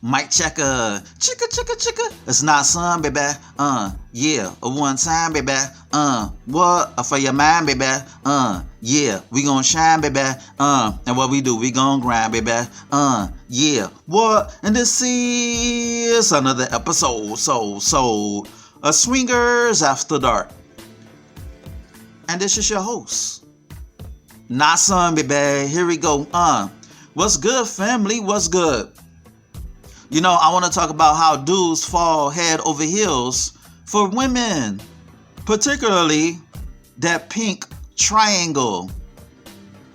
Mic checker, chicka. It's not son, baby. Yeah, a one time, baby. What for your mind, baby? Yeah, we gon' shine, baby. And what we do, we gon' grind, baby. Yeah, what? And this is another episode, so, of Swingers After Dark. And this is your host, not son, baby. Here we go. What's good, family? What's good? You know, I want to talk about how dudes fall head over heels for women, particularly that pink triangle,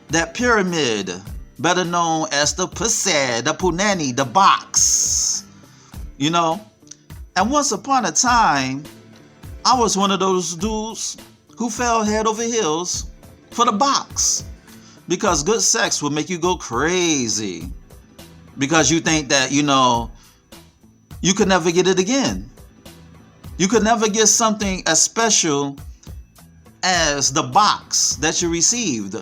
that pyramid, better known as the pussy, the punani, the box. You know, and once upon a time, I was one of those dudes who fell head over heels for the box because good sex will make you go crazy. Because you think that, you know, you could never get it again. You could never get something as special as the box that you received.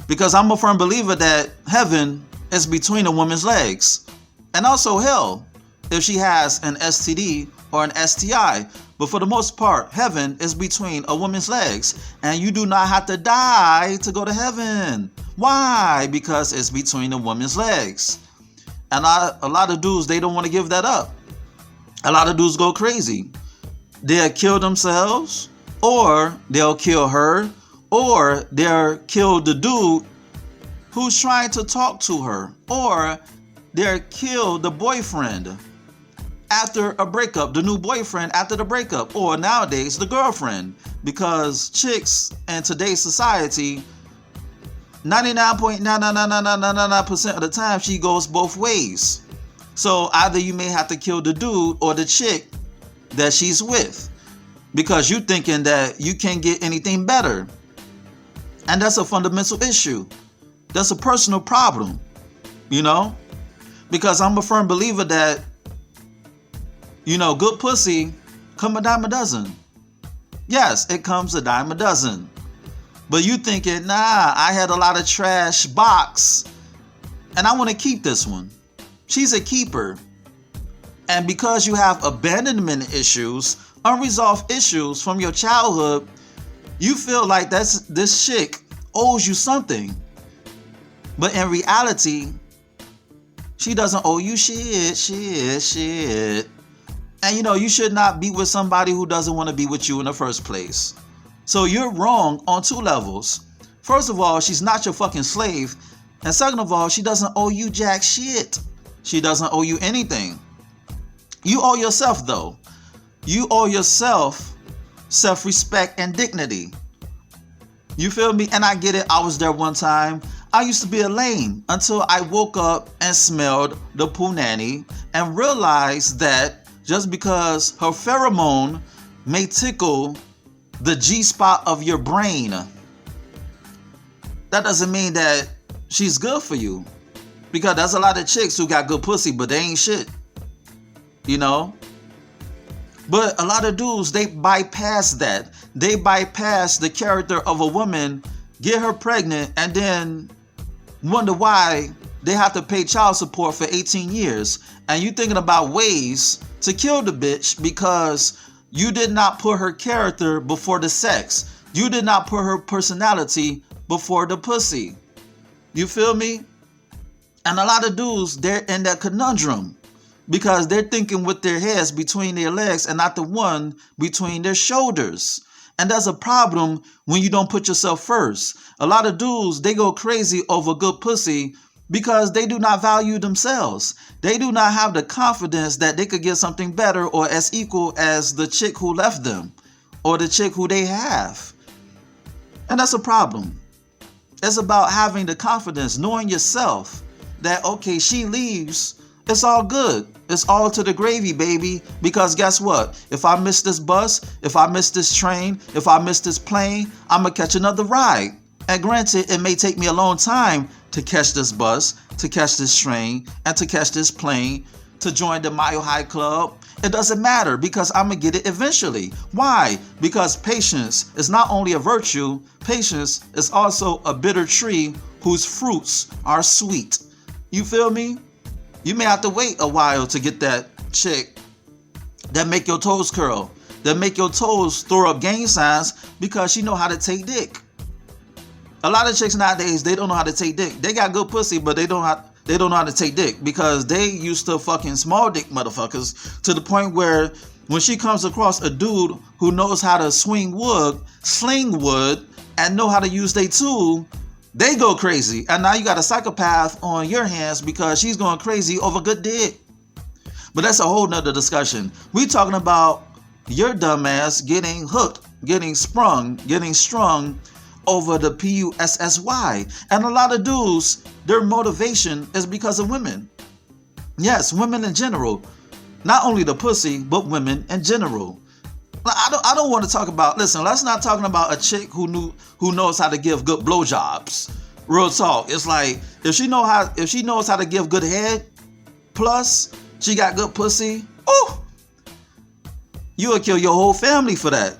Because I'm a firm believer that heaven is between a woman's legs. And also hell, if she has an STD or an STI. But for the most part, heaven is between a woman's legs. And you do not have to die to go to heaven. Why? Because it's between a woman's legs. And a lot of dudes, they don't want to give that up. A lot of dudes go crazy. They'll kill themselves, or they'll kill her, or they'll kill the dude who's trying to talk to her, or they'll kill the boyfriend after a breakup, the new boyfriend after the breakup, or nowadays the girlfriend, because chicks in today's society, 99.99999% of the time she goes both ways. So either you may have to kill the dude or the chick that she's with, because you're thinking that you can't get anything better. And that's a fundamental issue. That's a personal problem, you know, because I'm a firm believer that, you know, good pussy come a dime a dozen. Yes, it comes a dime a dozen. But you thinking, nah, I had a lot of trash box and I want to keep this one. She's a keeper. And because you have abandonment issues, unresolved issues from your childhood, you feel like this chick owes you something. But in reality, she doesn't owe you shit. And you know, you should not be with somebody who doesn't want to be with you in the first place. So you're wrong on two levels. First of all, she's not your fucking slave. And second of all, she doesn't owe you jack shit. She doesn't owe you anything. You owe yourself, though. You owe yourself self-respect and dignity. You feel me? And I get it. I was there one time. I used to be a lame until I woke up and smelled the punani and realized that just because her pheromone may tickle the G-spot of your brain, that doesn't mean that she's good for you. Because there's a lot of chicks who got good pussy, but they ain't shit. You know? But a lot of dudes, they bypass that. They bypass the character of a woman, get her pregnant, and then wonder why they have to pay child support for 18 years. And you thinking about ways to kill the bitch because you did not put her character before the sex. You did not put her personality before the pussy. You feel me? And a lot of dudes, they're in that conundrum because they're thinking with their heads between their legs and not the one between their shoulders. And that's a problem when you don't put yourself first. A lot of dudes, they go crazy over good pussy because they do not value themselves. They do not have the confidence that they could get something better or as equal as the chick who left them or the chick who they have. And that's a problem. It's about having the confidence, knowing yourself that, okay, she leaves, it's all good. It's all to the gravy, baby. Because guess what? If I miss this bus, if I miss this train, if I miss this plane, I'm going to catch another ride. And granted, it may take me a long time to catch this bus, to catch this train, and to catch this plane, to join the Mile High Club. It doesn't matter because I'm going to get it eventually. Why? Because patience is not only a virtue, patience is also a bitter tree whose fruits are sweet. You feel me? You may have to wait a while to get that chick that make your toes curl, that make your toes throw up gang signs because she know how to take dick. A lot of chicks nowadays, they don't know how to take dick. They got good pussy, but they don't know how to take dick because they used to fucking small dick motherfuckers to the point where when she comes across a dude who knows how to sling wood, and know how to use their tool, they go crazy. And now you got a psychopath on your hands because she's going crazy over good dick. But that's a whole nother discussion. We talking about your dumb ass getting hooked, getting strung over the PUSSY. And a lot of dudes, their motivation is because of women. Yes, women in general. Not only the pussy, but women in general. I don't want to talk about, listen, let's not talking about a chick who knows how to give good blowjobs. Real talk. It's like, if she knows how to give good head, plus she got good pussy, oh, you would kill your whole family for that.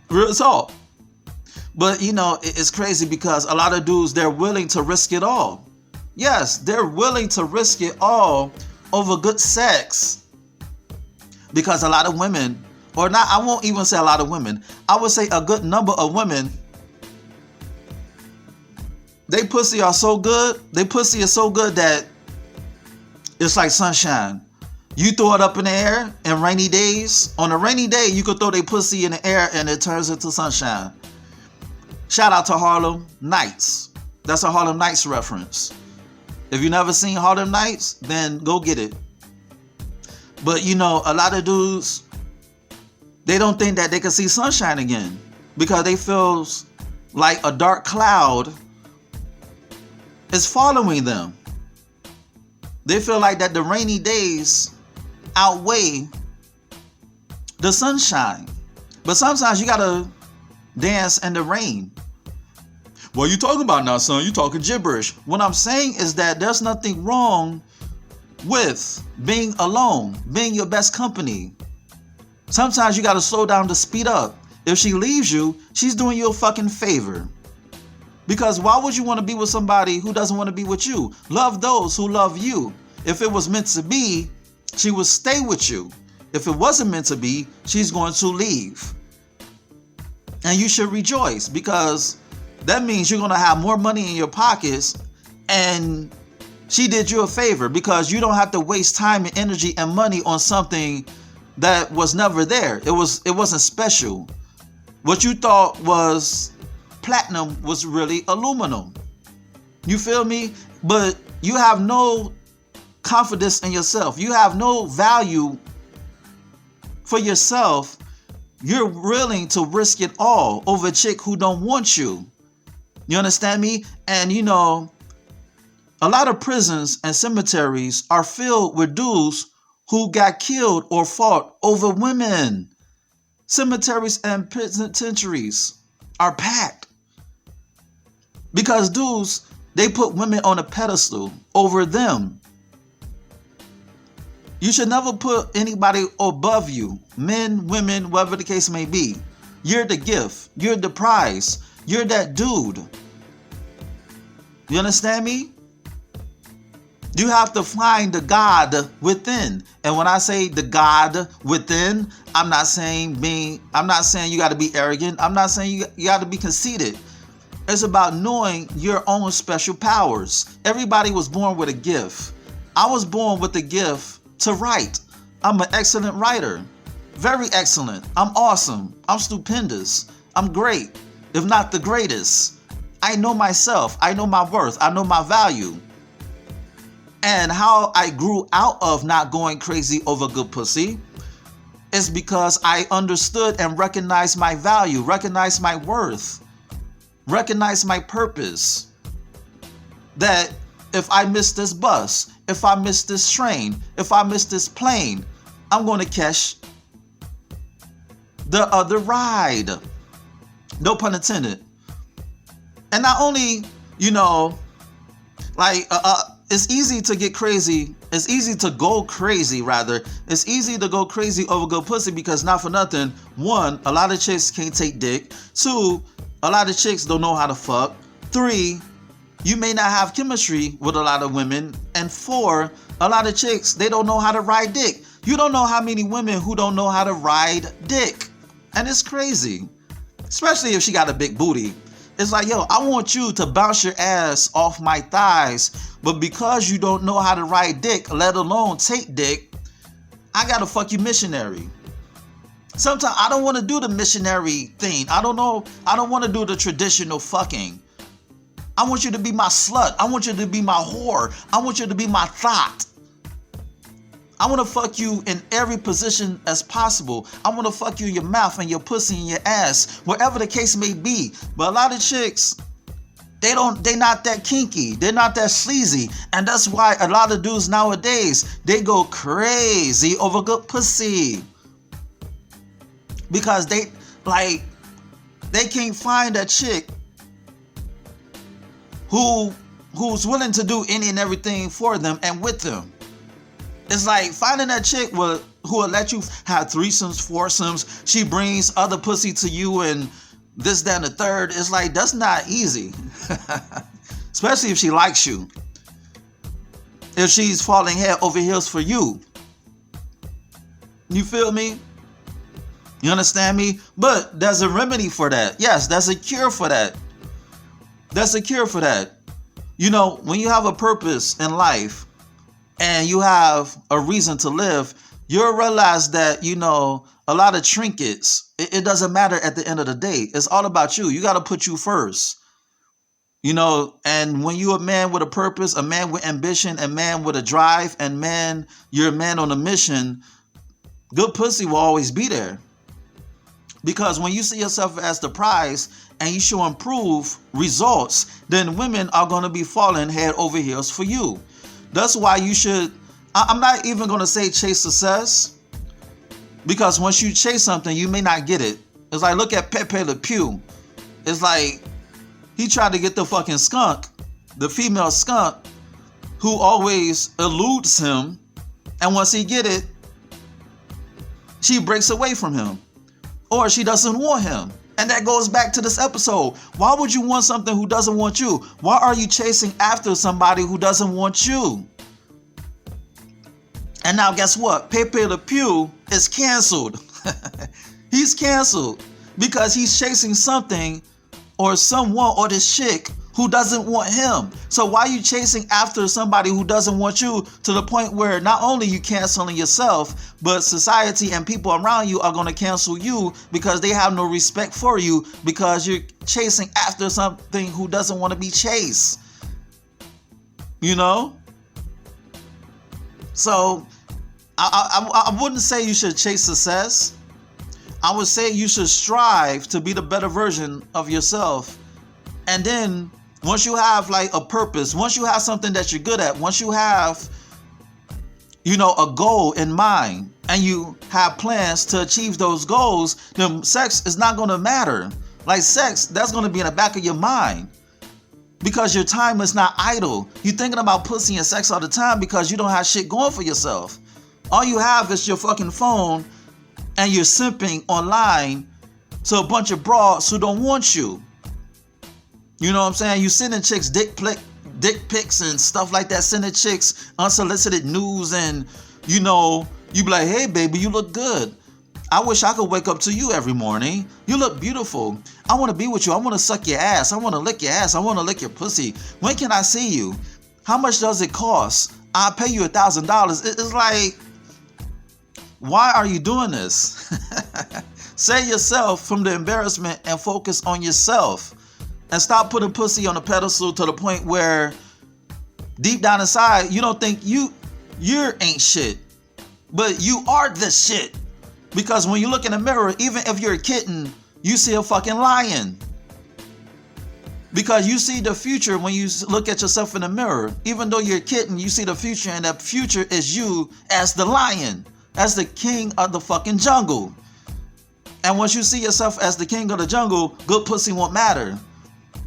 Real talk. But it's crazy because a lot of dudes, they're willing to risk it all. Yes, they're willing to risk it all over good sex. Because a lot of women, or not, I won't even say a lot of women, I would say a good number of women, they pussy is so good that it's like sunshine. You throw it up in the air in rainy days. On a rainy day, you could throw their pussy in the air and it turns into sunshine. Shout out to Harlem Nights. That's a Harlem Nights reference. If you never seen Harlem Nights, then go get it. But a lot of dudes, they don't think that they can see sunshine again because they feel like a dark cloud is following them. They feel like that the rainy days outweigh the sunshine. But sometimes you gotta dance in the rain. What are you talking about now, son? You talking gibberish. What I'm saying is that there's nothing wrong with being alone, being your best company. Sometimes you gotta slow down to speed up. If she leaves you, she's doing you a fucking favor. Because why would you want to be with somebody who doesn't want to be with you? Love those who love you. If it was meant to be, she would stay with you. If it wasn't meant to be, she's going to leave. And you should rejoice because that means you're going to have more money in your pockets and she did you a favor because you don't have to waste time and energy and money on something that was never there. It wasn't special. What you thought was platinum was really aluminum. You feel me? But you have no confidence in yourself. You have no value for yourself. You're willing to risk it all over a chick who don't want you. You understand me? And a lot of prisons and cemeteries are filled with dudes who got killed or fought over women. Cemeteries and penitentiaries are packed because dudes, they put women on a pedestal over them. You should never put anybody above you, men, women, whatever the case may be. You're the gift. You're the prize. You're that dude. You understand me? You have to find the God within. And when I say the God within, I'm not saying you got to be arrogant. I'm not saying you got to be conceited. It's about knowing your own special powers. Everybody was born with a gift. I was born with the gift to write. I'm an excellent writer. Very excellent. I'm awesome. I'm stupendous. I'm great, if not the greatest. I know myself. I know my worth. I know my value. And how I grew out of not going crazy over good pussy is because I understood and recognized my value, recognized my worth, recognized my purpose. That if I miss this bus, if I miss this train, if I miss this plane, I'm going to catch the other ride. No pun intended. And not only, it's easy to get crazy. It's easy to go crazy, rather. It's easy to go crazy over good pussy because not for nothing. One, a lot of chicks can't take dick. Two, a lot of chicks don't know how to fuck. Three, you may not have chemistry with a lot of women. And 4, a lot of chicks, they don't know how to ride dick. You don't know how many women who don't know how to ride dick. And it's crazy. Especially if she got a big booty. It's like, yo, I want you to bounce your ass off my thighs, but because you don't know how to ride dick, let alone take dick, I gotta fuck you missionary. Sometimes I don't want to do the missionary thing. I don't want to do the traditional fucking. I want you to be my slut. I want you to be my whore. I want you to be my thought. I want to fuck you in every position as possible. I want to fuck you in your mouth and your pussy and your ass, wherever the case may be. But a lot of chicks, they not that kinky. They're not that sleazy. And that's why a lot of dudes nowadays, they go crazy over good pussy. Because they can't find a chick who's willing to do any and everything for them and with them. It's like finding that chick who will let you have threesomes, foursomes. She brings other pussy to you and this, that, and the third. It's like, that's not easy. Especially if she likes you. If she's falling head over heels for you. You feel me? You understand me? But there's a remedy for that. Yes, there's a cure for that. There's a cure for that. You know, when you have a purpose in life, and you have a reason to live, you'll realize that, you know, a lot of trinkets, it doesn't matter at the end of the day. It's all about you. You got to put you first. You know, and when you're a man with a purpose, a man with ambition, a man with a drive, and you're a man on a mission, good pussy will always be there. Because when you see yourself as the prize and you show improve results, then women are going to be falling head over heels for you. That's why you should, I'm not even going to say chase success, because once you chase something, you may not get it. It's like, look at Pepe Le Pew. It's like, he tried to get the fucking skunk, the female skunk, who always eludes him. And once he get it, she breaks away from him. Or she doesn't want him. And that goes back to this episode. Why would you want something who doesn't want you? Why are you chasing after somebody who doesn't want you? And now guess what? Pepe Le Pew is canceled. He's canceled because he's chasing something or someone or this chick who doesn't want him. So why are you chasing after somebody who doesn't want you, to the point where not only you canceling yourself, but society and people around you are going to cancel you because they have no respect for you, because you're chasing after something who doesn't want to be chased. You know? So I wouldn't say you should chase success. I would say you should strive to be the better version of yourself. And then once you have like a purpose, once you have something that you're good at, once you have, you know, a goal in mind, and you have plans to achieve those goals, then sex is not going to matter. Like sex, that's going to be in the back of your mind, because your time is not idle. You're thinking about pussy and sex all the time because you don't have shit going for yourself. All you have is your fucking phone, and you're simping online to a bunch of broads who don't want you. You know what I'm saying? You sending chicks dick pics and stuff like that, sending chicks unsolicited news, and you know, you be like, hey baby, you look good. I wish I could wake up to you every morning. You look beautiful. I want to be with you. I want to suck your ass. I want to lick your ass. I want to lick your pussy. When can I see you? How much does it cost? I'll pay you $1,000. It's like, why are you doing this? Save yourself from the embarrassment and focus on yourself. And stop putting pussy on a pedestal to the point where deep down inside, you don't think you ain't shit. But you are the shit. Because when you look in the mirror, even if you're a kitten, you see a fucking lion. Because you see the future when you look at yourself in the mirror. Even though you're a kitten, you see the future, and that future is you as the lion, as the king of the fucking jungle. And once you see yourself as the king of the jungle, good pussy won't matter.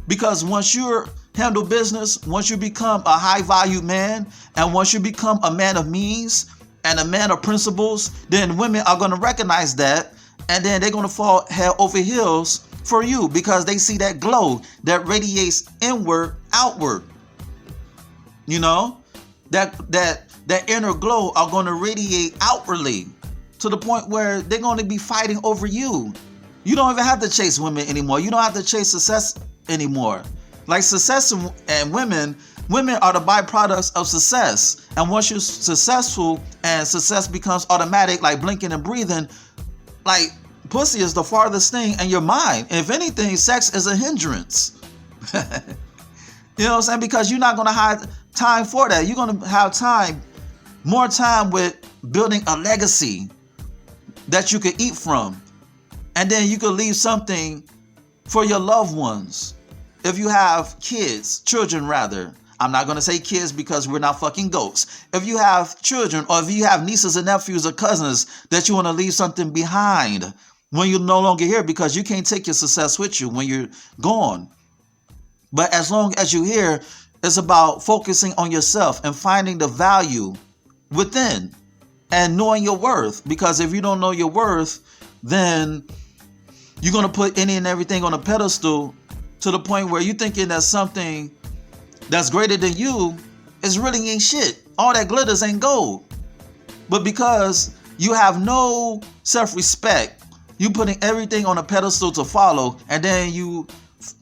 Because once you handle business, once you become a high value man, and once you become a man of means and a man of principles, then women are going to recognize that, and then they're going to fall head over heels for you, because they see that glow that radiates inward outward. You know, that inner glow are going to radiate outwardly to the point where they're going to be fighting over you. You don't even have to chase women anymore. You don't have to chase success anymore. Like success and women are the byproducts of success. And once you're successful and success becomes automatic, like blinking and breathing, like pussy is the farthest thing in your mind. If anything, sex is a hindrance. You know what I'm saying? Because you're not going to have time for that. You're going to have more time with building a legacy that you could eat from. And then you could leave something for your loved ones. If you have children rather. I'm not going to say kids because we're not fucking goats. If you have children or if you have nieces and nephews or cousins that you want to leave something behind when you're no longer here, because you can't take your success with you when you're gone. But as long as you're here, it's about focusing on yourself and finding the value within and knowing your worth. Because if you don't know your worth, then you're going to put any and everything on a pedestal to the point where you're thinking that something that's greater than you is really ain't shit. All that glitters ain't gold. But because you have no self-respect, you putting everything on a pedestal to follow, and then you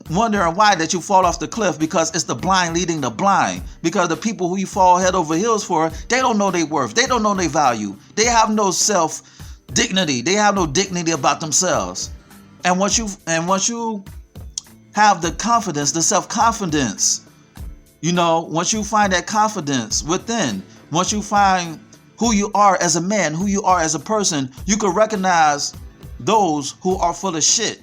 wondering why that you fall off the cliff, because it's the blind leading the blind. Because the people who you fall head over heels for, they don't know their worth. They don't know their value. They have no self-dignity. They have no dignity about themselves. And once you have the confidence, the self-confidence, you know, once you find that confidence within, once you find who you are as a man, who you are as a person, you can recognize those who are full of shit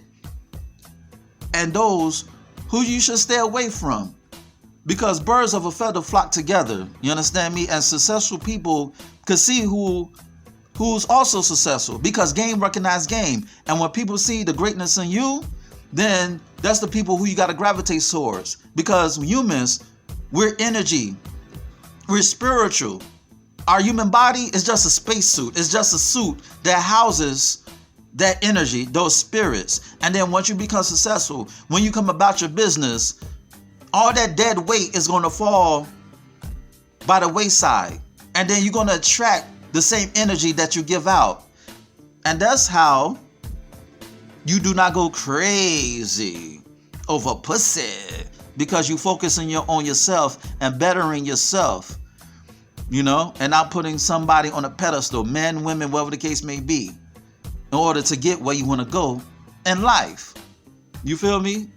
and those who you should stay away from. Because birds of a feather flock together. You understand me? And successful people can see who's also successful, because game recognize game. And when people see the greatness in you, then that's the people who you got to gravitate towards. Because humans, we're energy. We're spiritual. Our human body is just a spacesuit. It's just a suit that houses that energy, those spirits. And then once you become successful, when you come about your business, all that dead weight is going to fall by the wayside. And then you're going to attract the same energy that you give out. And that's how you do not go crazy over pussy, because you focus on yourself and bettering yourself, you know, and not putting somebody on a pedestal, men, women, whatever the case may be, in order to get where you want to go in life. You feel me?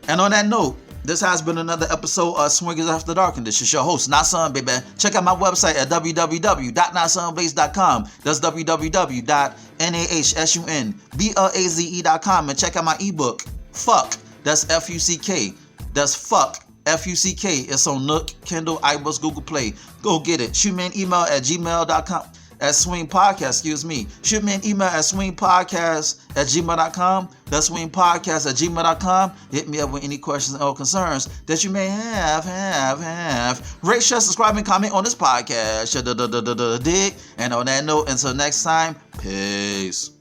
And on that note, this has been another episode of Swingers After Dark, and this is your host, Nasun, baby. Check out my website at www.nasunblaze.com. That's www.nahsunblaze.com. And check out my ebook, Fuck. That's F-U-C-K. That's Fuck. F-U-C-K. It's on Nook, Kindle, iBooks, Google Play. Go get it. Shoot me an email at gmail.com. At Swing Podcast, excuse me. Shoot me an email at swingpodcast@gmail.com. That's swingpodcast@gmail.com. Hit me up with any questions or concerns that you may have. Rate, share, subscribe, and comment on this podcast. Dig. And on that note, until next time, peace.